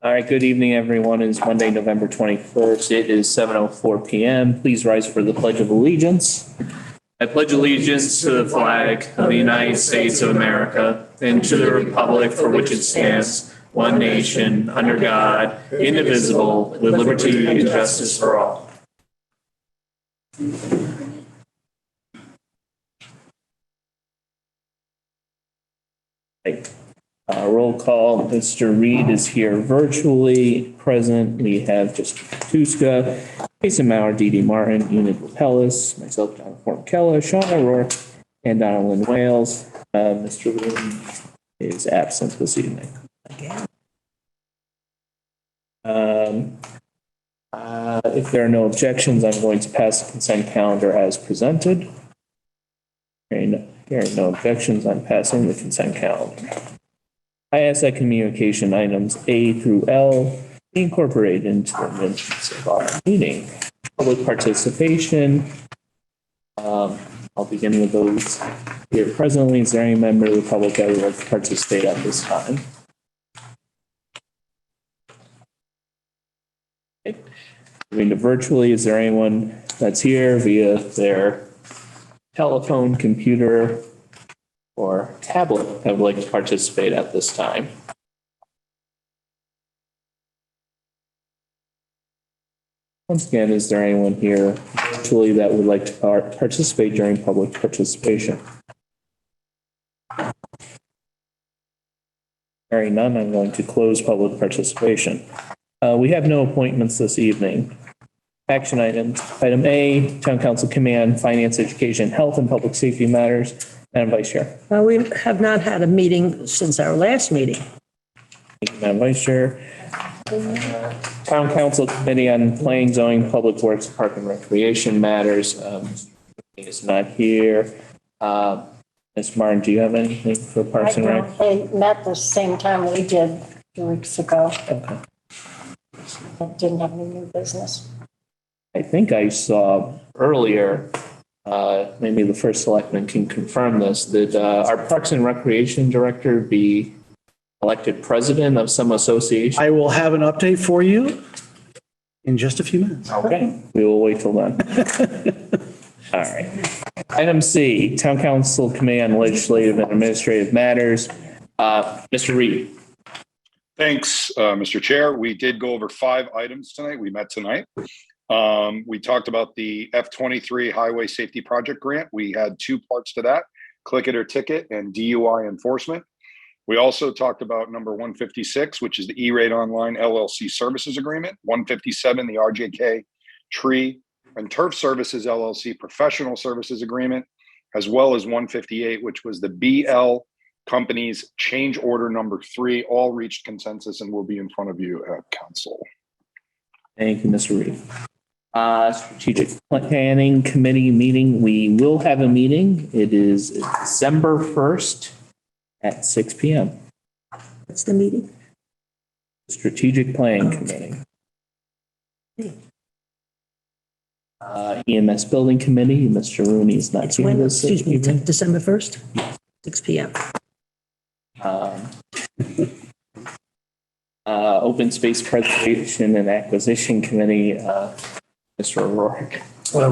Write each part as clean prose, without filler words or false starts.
All right, good evening, everyone. It's Monday, November 21st. It is 7:04 p.m. Please rise for the Pledge of Allegiance. I pledge allegiance to the flag of the United States of America and to the republic for which it stands, one nation, under God, indivisible, with liberty and justice for all. Roll call. Mr. Reed is here virtually. Present, we have just Tuska, Jason Maurer, Dee Martin, Enid Lapellis, myself, John Fornkella, Sean O'Rourke, and Donald Wales. Mr. Reed is absent this evening. If there are no objections, I'm going to pass the consent calendar as presented. Hearing no objections, I'm passing the consent calendar. I ask that communication items A through L be incorporated into the minutes of our meeting. Public participation. I'll begin with those here presently. Is there any member of the public that would like to participate at this time? Okay. Moving to virtually, is there anyone that's here via their telephone, computer, or tablet that would like to participate at this time? Once again, is there anyone here virtually that would like to participate during public participation? Hearing none, I'm going to close public participation. We have no appointments this evening. Action items. Item A, Town Council Command, Finance, Education, Health, and Public Safety Matters. Madam Vice Chair. We have not had a meeting since our last meeting. Thank you, Madam Vice Chair. Town Council Committee on Planning, Zoning, Public Works, Park and Recreation Matters. Is not here. Ms. Martin, do you have anything for Parks and Rec? They met the same time we did 2 weeks ago. Okay. Didn't have any new business. I think I saw earlier, maybe the first selectman can confirm this, that our Parks and Recreation Director be elected president of some association. I will have an update for you in just a few minutes. Okay, we will wait till then. All right. Item C, Town Council Committee on Legislative and Administrative Matters. Mr. Reed. Thanks, Mr. Chair. We did go over 5 items tonight. We met tonight. We talked about the F-23 Highway Safety Project Grant. We had 2 parts to that, click it or ticket and DUI enforcement. We also talked about number 156, which is the E-Rate Online LLC Services Agreement, 157, the RJK Tree and Turf Services LLC Professional Services Agreement, as well as 158, which was the BL Companies Change Order number 3, all reached consensus and will be in front of you at council. Thank you, Mr. Reed. Strategic Planning Committee meeting. We will have a meeting. It is December 1st at 6 p.m. What's the meeting? Strategic Planning Committee. EMS Building Committee. Mr. Rooney is not here this evening. December 1st, 6 p.m. Open Space Preservation and Acquisition Committee, Mr. O'Rourke.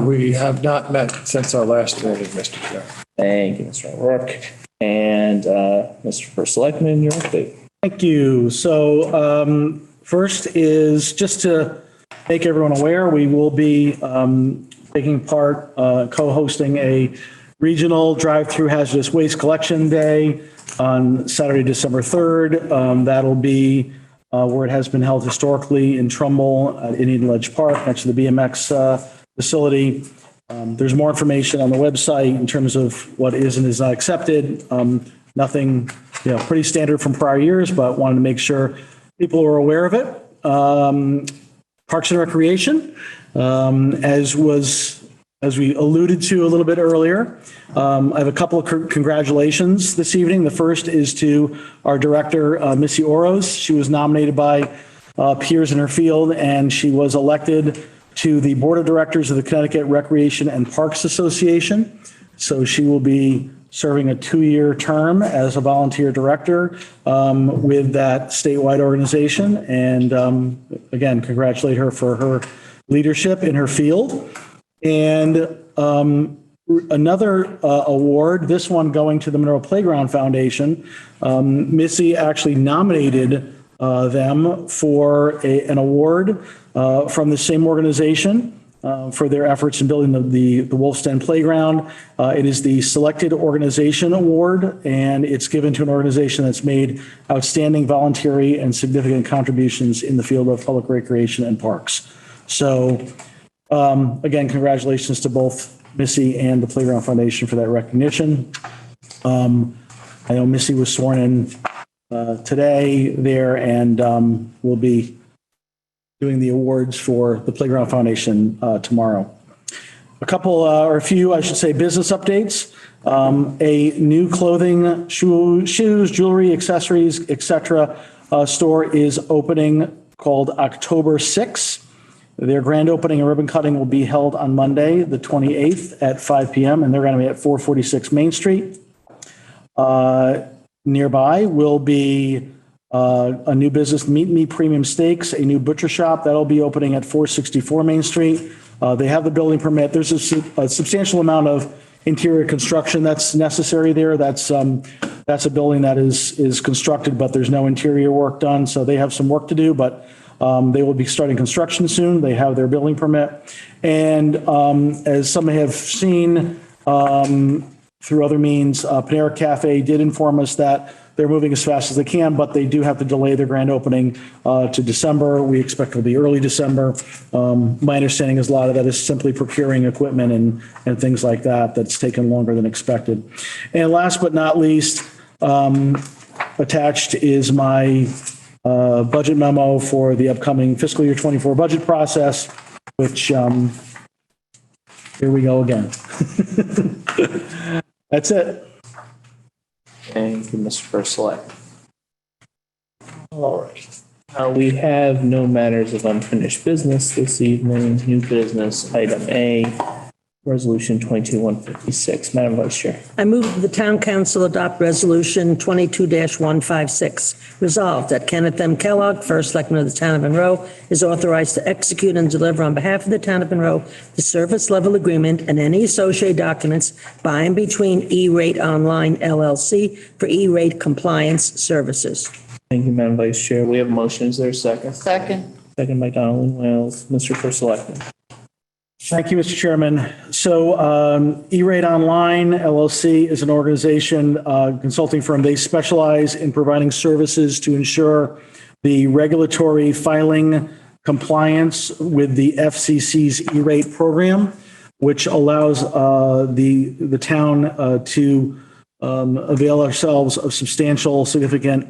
We have not met since our last meeting, Mr. Chair. Thank you, Mr. O'Rourke. And Mr. First Selectman, your update. Thank you. So first is just to make everyone aware, we will be taking part, co-hosting a regional drive-through hazardous waste collection day on Saturday, December 3rd. That'll be where it has been held historically in Trumbull at Indian Ledge Park next to the BMX facility. There's more information on the website in terms of what is and is not accepted. Nothing, pretty standard from prior years, but wanted to make sure people are aware of it. Parks and Recreation, as we alluded to a little bit earlier, I have a couple of congratulations this evening. The first is to our director, Missy Oros. She was nominated by peers in her field, and she was elected to the Board of Directors of the Connecticut Recreation and Parks Association. So she will be serving a 2-year term as a volunteer director with that statewide organization. And again, congratulate her for her leadership in her field. And another award, this one going to the Monroe Playground Foundation. Missy actually nominated them for an award from the same organization for their efforts in building the Wolf's Den Playground. It is the Selected Organization Award, and it's given to an organization that's made outstanding voluntary and significant contributions in the field of public recreation and parks. So again, congratulations to both Missy and the Playground Foundation for that recognition. I know Missy was sworn in today there, and will be doing the awards for the Playground Foundation tomorrow. A couple, or a few, I should say, business updates. A new clothing, shoes, jewelry, accessories, etc. Store is opening called October 6th. Their grand opening and ribbon cutting will be held on Monday, the 28th at 5 p.m. and they're going to be at 446 Main Street. Nearby will be a new business, Meat Me Premium Steaks, a new butcher shop that'll be opening at 464 Main Street. They have the building permit. There's a substantial amount of interior construction that's necessary there. That's a building that is constructed, but there's no interior work done. So they have some work to do, but they will be starting construction soon. They have their building permit. And as some may have seen through other means, Panera Cafe did inform us that they're moving as fast as they can, but they do have to delay their grand opening to December. We expect it'll be early December. My understanding is a lot of that is simply procuring equipment and things like that. That's taken longer than expected. And last but not least, attached is my budget memo for the upcoming fiscal year 24 budget process, which here we go again. That's it. Thank you, Mr. First Select. All right. We have no matters of unfinished business this evening. New business, item A, Resolution 22-156. Madam Vice Chair. I move that the town council adopt resolution 22-156. Resolved that Kenneth M. Kellogg, first selectman of the town of Monroe, is authorized to execute and deliver on behalf of the town of Monroe the service level agreement and any associated documents by and between E-Rate Online LLC for E-Rate compliance services. Thank you, Madam Vice Chair. We have a motion. Is there a second? Second. Second by Donaldin Wales. Mr. First Selectman. Thank you, Mr. Chairman. So E-Rate Online LLC is an organization, consulting firm. They specialize in providing services to ensure the regulatory filing compliance with the FCC's E-Rate program, which allows the town to avail ourselves of substantial, significant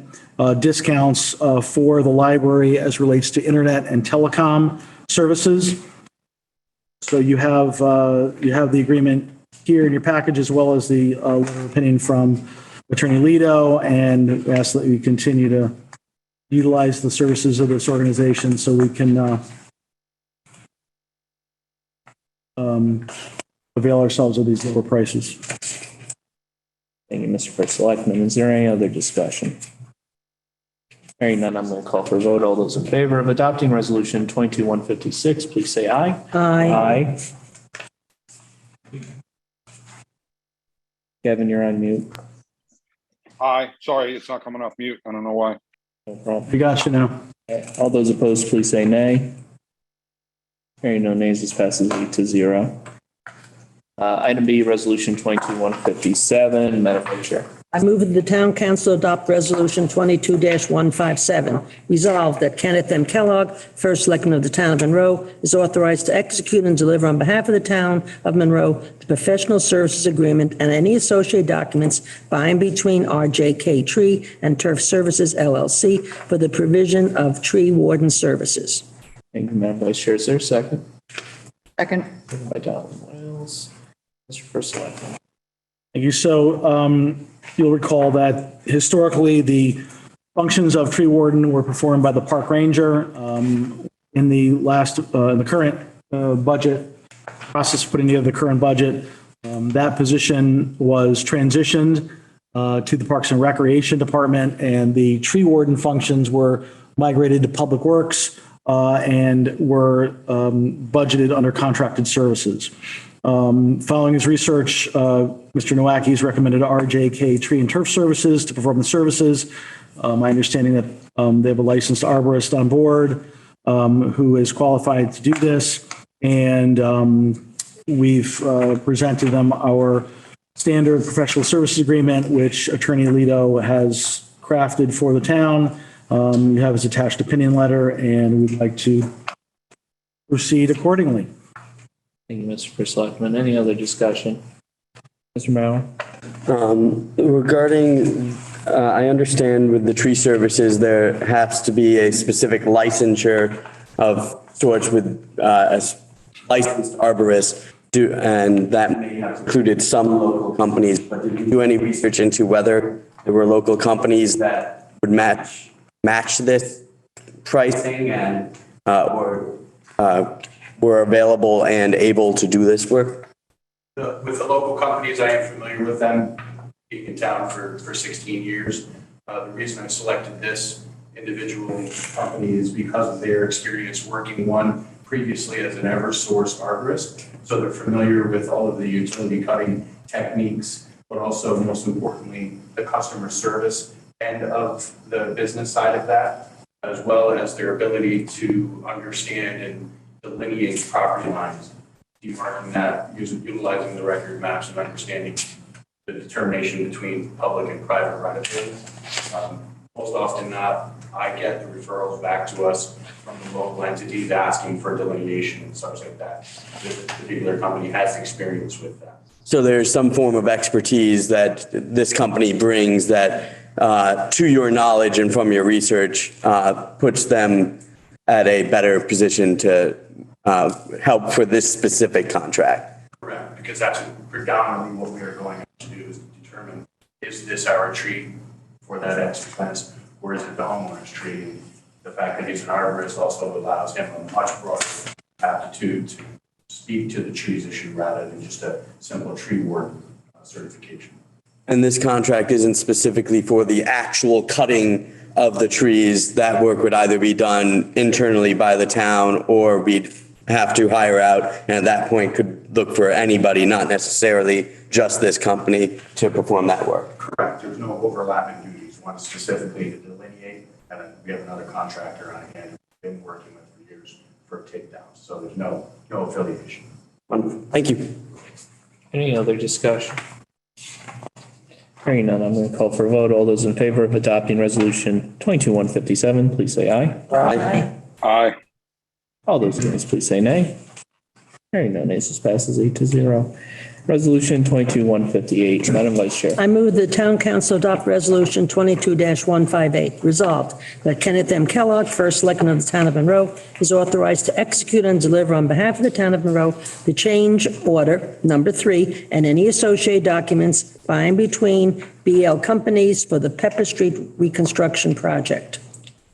discounts for the library as relates to internet and telecom services. So you have the agreement here in your package, as well as the letter of opinion from Attorney Lido, and we ask that you continue to utilize the services of this organization so we can avail ourselves of these lower prices. Thank you, Mr. First Selectman. Is there any other discussion? Hearing none, I'm going to call for a vote. All those in favor of adopting Resolution 22-156, please say aye. Aye. Aye. Kevin, you're on mute. Aye, sorry, it's not coming off mute. I don't know why. No problem. We got you now. All those opposed, please say nay. Hearing no nays, this passes 8-0. Item B, Resolution 22-157. Madam Vice Chair. I move that the town council adopt resolution 22-157. Resolved that Kenneth M. Kellogg, first selectman of the town of Monroe, is authorized to execute and deliver on behalf of the town of Monroe the professional services agreement and any associated documents by and between RJK Tree and Turf Services LLC for the provision of tree warden services. Thank you, Madam Vice Chair. Is there a second? Second. Second by Donaldin Wales. Mr. First Selectman. Thank you. So you'll recall that historically the functions of tree warden were performed by the park ranger. In the current budget process, putting together the current budget, That position was transitioned to the Parks and Recreation Department, and the tree warden functions were migrated to Public Works and were budgeted under contracted services. Following his research, Mr. Nowacki has recommended RJK Tree and Turf Services to perform the services. My understanding that they have a licensed arborist on board who is qualified to do this. And we've presented them our standard professional services agreement, which Attorney Alito has crafted for the town. You have his attached opinion letter, and we'd like to proceed accordingly. Thank you, Mr. Selectman. Any other discussion? Mr. Mauer? Regarding, I understand with the tree services, there has to be a specific licensure of sorts with a licensed arborist, and that may have included some local companies, but did you do any research into whether there were local companies that would match this pricing and or were available and able to do this work? With the local companies, I am familiar with them, being in town for 16 years. The reason I selected this individual company is because of their experience working one previously as an Eversource arborist. So they're familiar with all of the utility cutting techniques, but also most importantly, the customer service end of the business side of that, as well as their ability to understand and delineate property lines, demarking that, utilizing the record maps and understanding the determination between public and private right-of-ways. Most often not, I get the referrals back to us from the local entities asking for delineation and such like that. This particular company has experience with that. So there's some form of expertise that this company brings that, to your knowledge and from your research, puts them at a better position to help for this specific contract. Correct, because that's predominantly what we are going to do is determine, is this our tree for that expense, or is it the homeowner's tree? And the fact that he's an arborist also allows him a much broader aptitude to speak to the trees issue rather than just a simple tree warden certification. And this contract isn't specifically for the actual cutting of the trees. That work would either be done internally by the town, or we'd have to hire out, and at that point could look for anybody, not necessarily just this company, to perform that work. Correct. There's no overlapping duties. One is specifically to delineate, and then we have another contractor on hand we've been working with for years for takedowns. So there's no affiliation. Wonderful. Thank you. Any other discussion? Hearing none, I'm going to call for a vote. All those in favor of adopting resolution 22-157, please say aye. Aye. Aye. All those against, please say nay. Hearing none, this passes 8-0. Resolution 22-158, Madam Vice Chair. I move the town council adopt resolution 22-158. Resolved that Kenneth M. Kellogg, first selectman of the town of Monroe, is authorized to execute and deliver on behalf of the town of Monroe the change order number 3 and any associated documents by and between BL companies for the Pepper Street reconstruction project.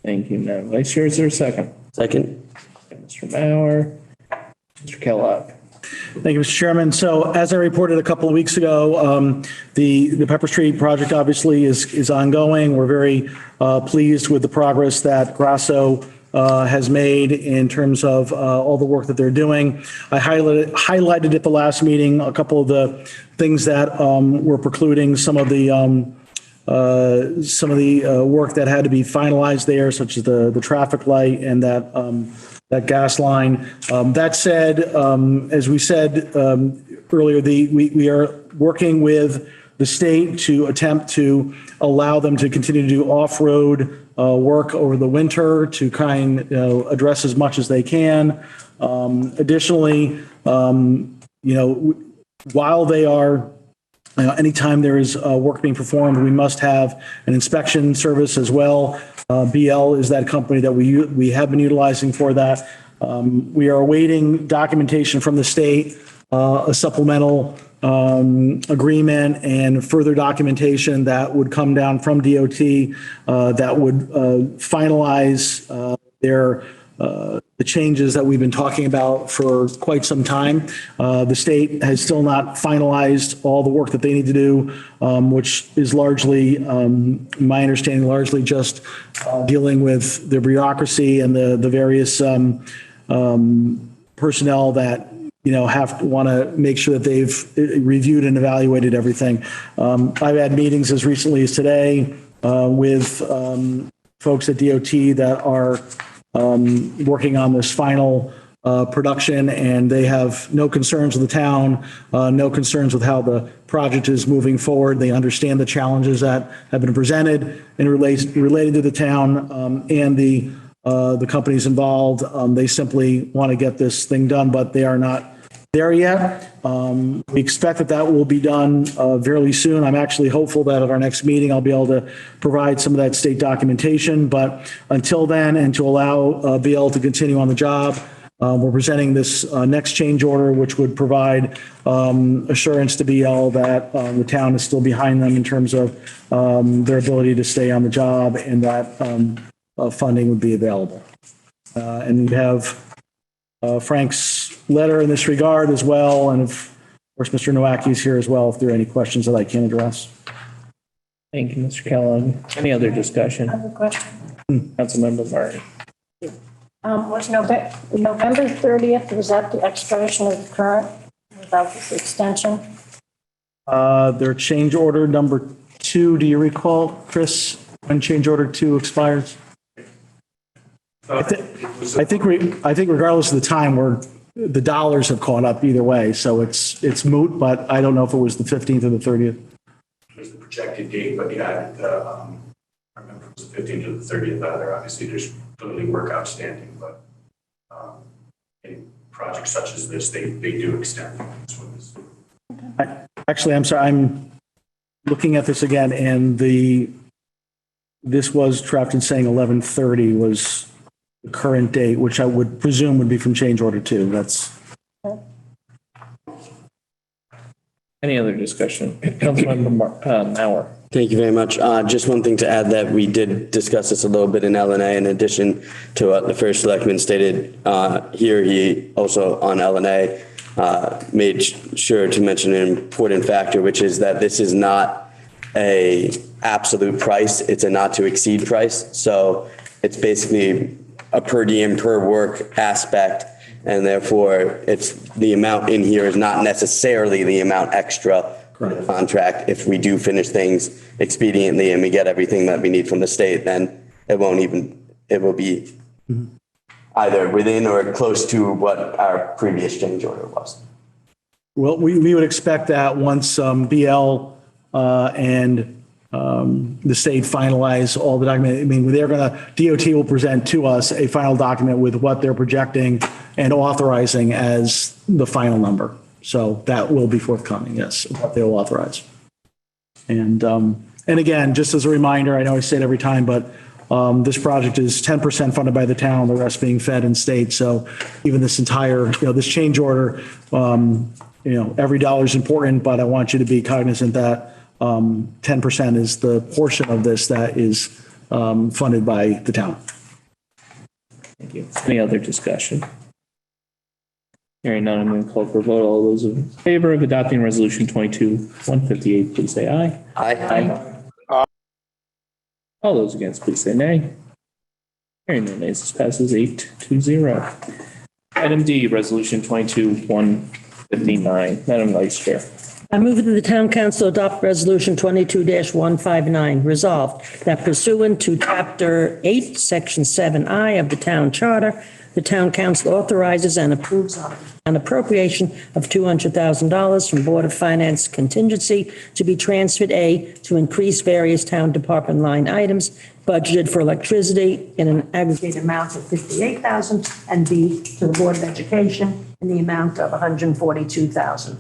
Thank you, Madam Vice Chair. Is there a second? Second. Mr. Mauer, Mr. Kellogg. Thank you, Mr. Chairman. So as I reported a couple of weeks ago, the Pepper Street project obviously is ongoing. We're very pleased with the progress that Grasso has made in terms of all the work that they're doing. I highlighted at the last meeting a couple of the things that were precluding some of the work that had to be finalized there, such as the traffic light and that gas line. That said, as we said earlier, we are working with the state to attempt to allow them to continue to do off-road work over the winter to address as much as they can. Additionally, while they are anytime there is work being performed, we must have an inspection service as well. BL is that company that we have been utilizing for that. We are awaiting documentation from the state, a supplemental agreement and further documentation that would come down from DOT that would finalize their the changes that we've been talking about for quite some time. The state has still not finalized all the work that they need to do, which is largely, my understanding, largely just dealing with the bureaucracy and the various personnel that, want to make sure that they've reviewed and evaluated everything. I've had meetings as recently as today with folks at DOT that are working on this final production, and they have no concerns with the town, no concerns with how the project is moving forward. They understand the challenges that have been presented and related to the town and the companies involved. They simply want to get this thing done, but they are not there yet. We expect that will be done fairly soon. I'm actually hopeful that at our next meeting, I'll be able to provide some of that state documentation. But until then, and to allow BL to continue on the job, we're presenting this next change order, which would provide assurance to BL that the town is still behind them in terms of their ability to stay on the job, and that funding would be available. And we have Frank's letter in this regard as well. And of course, Mr. Nowacki is here as well if there are any questions that I can address. Thank you, Mr. Kellogg. Any other discussion? I have a question. Councilmember Martin. Was November 30th, was that the expiration of the current without this extension? Their change order number 2, do you recall, Chris, when change order 2 expires? I think regardless of the time, the dollars have caught up either way, so it's moot, but I don't know if it was the 15th or the 30th. It was the projected date, but yeah, I remember it was the 15th or the 30th. Obviously, there's clearly work outstanding, but in projects such as this, they do extend. Actually, I'm sorry, I'm looking at this again, and this was drafted saying 11/30 was the current date, which I would presume would be from change order 2. That's. Any other discussion? Councilmember Mauer. Thank you very much. Just one thing to add, that we did discuss this a little bit in LNA in addition to what the first selectman stated here. He also on LNA made sure to mention an important factor, which is that this is not a absolute price. It's a not to exceed price. So it's basically a per diem, per work aspect. And therefore it's the amount in here is not necessarily the amount extra for the contract. If we do finish things expediently and we get everything that we need from the state, then it will be either within or close to what our previous change order was. Well, we would expect that once BL and the state finalize all the document. I mean, DOT will present to us a final document with what they're projecting and authorizing as the final number. So that will be forthcoming, yes, what they'll authorize. And again, just as a reminder, I know I say it every time, but this project is 10% funded by the town, the rest being fed and state. So even this entire, this change order, every dollar is important, but I want you to be cognizant that 10% is the portion of this that is funded by the town. Thank you. Any other discussion? Hearing none, I'm going to call for a vote. All those in favor of adopting resolution 22-158, please say aye. Aye. All those against, please say nay. Hearing no nays, this passes 8-0. Item D, resolution 22-159. Madam Vice Chair. I move that the town council adopt resolution 22-159. Resolved that pursuant to chapter 8, section 7I of the town charter, the town council authorizes and approves an appropriation of $200,000 from Board of Finance contingency to be transferred, A, to increase various town department line items budgeted for electricity in an aggregate amount of $58,000, and B, to the Board of Education in the amount of $142,000.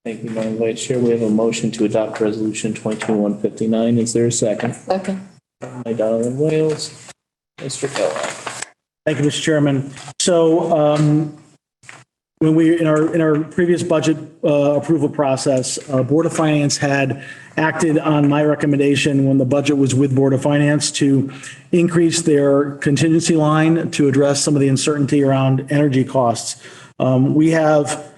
Thank you, Madam Vice Chair. We have a motion to adopt resolution 22-159. Is there a second? Second. By Donald Wales. Mr. Kellogg. Thank you, Mr. Chairman. So when we, in our previous budget approval process, Board of Finance had acted on my recommendation when the budget was with Board of Finance to increase their contingency line to address some of the uncertainty around energy costs. We have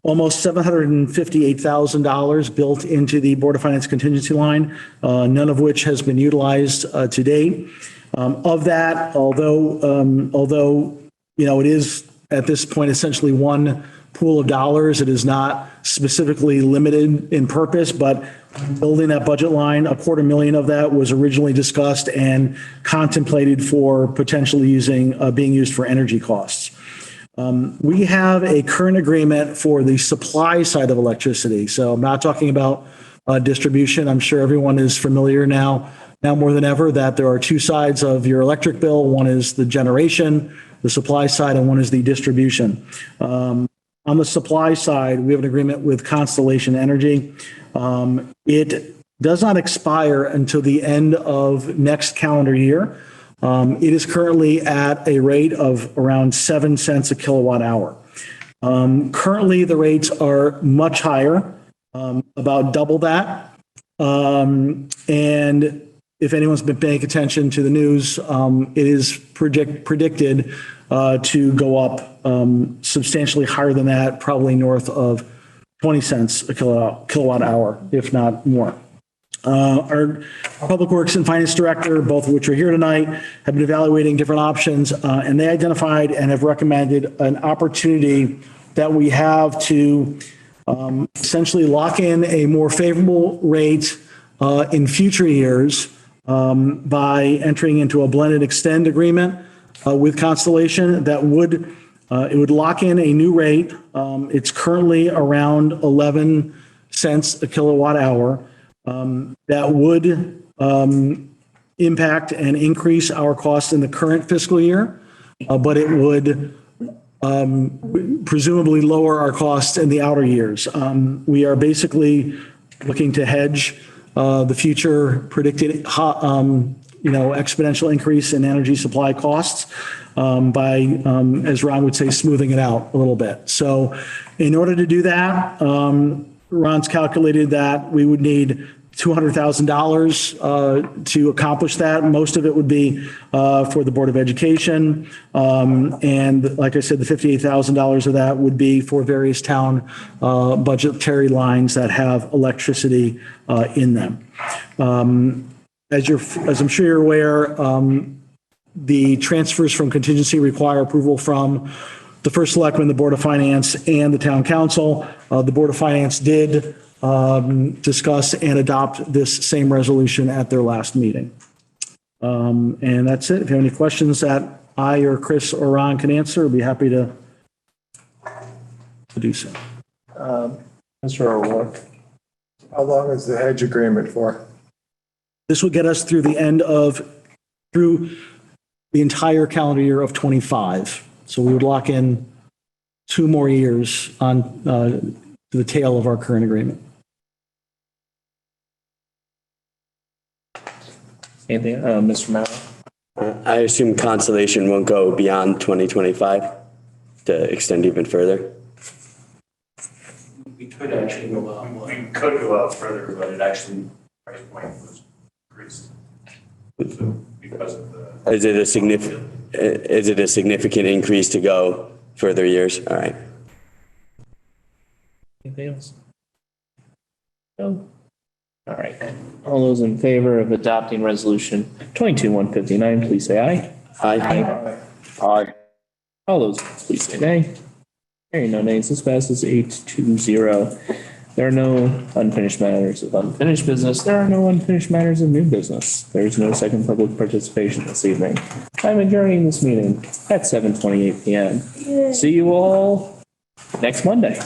almost $758,000 built into the Board of Finance contingency line, none of which has been utilized to date. Of that, although it is at this point essentially one pool of dollars, it is not specifically limited in purpose, but building that budget line, $250,000 of that was originally discussed and contemplated for potentially being used for energy costs. We have a current agreement for the supply side of electricity. So I'm not talking about distribution. I'm sure everyone is familiar now more than ever, that there are two sides of your electric bill. One is the generation, the supply side, and one is the distribution. On the supply side, we have an agreement with Constellation Energy. It does not expire until the end of next calendar year. It is currently at a rate of around 7 cents a kilowatt hour. Currently, the rates are much higher, about double that. And if anyone's been paying attention to the news, it is predicted to go up substantially higher than that, probably north of 20 cents a kilowatt hour, if not more. Our Public Works and Finance Director, both of which are here tonight, have been evaluating different options, and they identified and have recommended an opportunity that we have to essentially lock in a more favorable rate in future years by entering into a blend and extend agreement with Constellation that would lock in a new rate. It's currently around 11 cents a kilowatt hour. That would impact and increase our costs in the current fiscal year, but it would presumably lower our costs in the outer years. We are basically looking to hedge the future predicted exponential increase in energy supply costs by, as Ron would say, smoothing it out a little bit. So in order to do that, Ron's calculated that we would need $200,000 to accomplish that. Most of it would be for the Board of Education. And like I said, the $58,000 of that would be for various town budgetary lines that have electricity in them. As I'm sure you're aware, the transfers from contingency require approval from the first selectman, the Board of Finance, and the town council. The Board of Finance did discuss and adopt this same resolution at their last meeting. And that's it. If you have any questions that I or Chris or Ron can answer, I'd be happy to do so. Mr. O'Rourke. How long is the hedge agreement for? This will get us through the entire calendar year of 25. So we would lock in 2 more years on the tail of our current agreement. Anything, Mr. Monroe? I assume Constellation won't go beyond 2025 to extend even further. We could actually go out, we could go out further, but it actually, price point was increased. So because of the. Is it a significant increase to go further years? All right. Anything else? No? All right. All those in favor of adopting resolution 22-159, please say aye. Aye. Aye. All those, please say nay. Hearing no nays, this passes 8-0. There are no unfinished matters of unfinished business. There are no unfinished matters of new business. There is no second public participation this evening. I'm adjourning this meeting at 7:28 p.m. See you all next Monday.